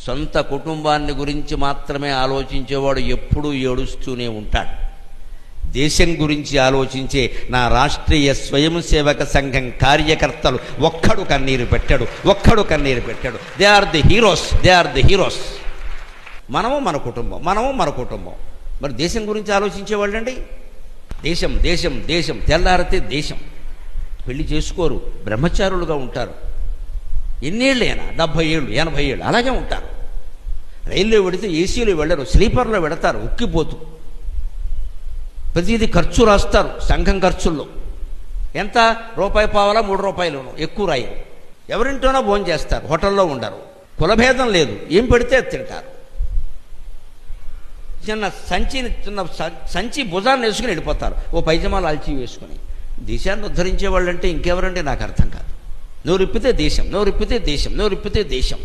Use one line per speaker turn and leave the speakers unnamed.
సొంత కుటుంబాన్ని గురించి మాత్రమే ఆలోచించేవాడు ఎప్పుడూ ఏడుస్తూనే ఉంటాడు. దేశం గురించి ఆలోచించే నా రాష్ట్రీయ స్వయం సేవక సంఘం కార్యకర్తలు ఒక్కడు కన్నీరు పెట్టాడు. They are the heroes. మనము మన కుటుంబం. మరి దేశం గురించి ఆలోచించేవాళ్ళండి. దేశం తెల్లారితే దేశం. పెళ్లి చేసుకోరు, బ్రహ్మచారులుగా ఉంటారు. ఎన్నేళ్ళైనా 70 ఏళ్ళు 80 ఏళ్ళు అలాగే ఉంటారు. రైల్లో వెడితే ఏసీలో వెళ్ళరు, స్లీపర్లో వెడతారు ఉక్కిపోతూ. ప్రతిదీ ఖర్చు రాస్తారు సంఘం ఖర్చుల్లో. ఎంత? రూపాయి పావలా 3 రూపాయలు, ఎక్కువ రాయరు. ఎవరింటోనో భోజనం చేస్తారు, హోటల్లో ఉండరు. కులభేదం లేదు, ఏం పెడితే తింటారు. చిన్న సంచి భుజాన్ని వేసుకుని వెళ్ళిపోతారు, ఓ పైజమాలు అల్చి వేసుకుని. దేశాన్ని ఉద్ధరించే వాళ్ళంటే ఇంకెవరంటే నాకు అర్థం కాదు. నోరిప్పితే దేశం.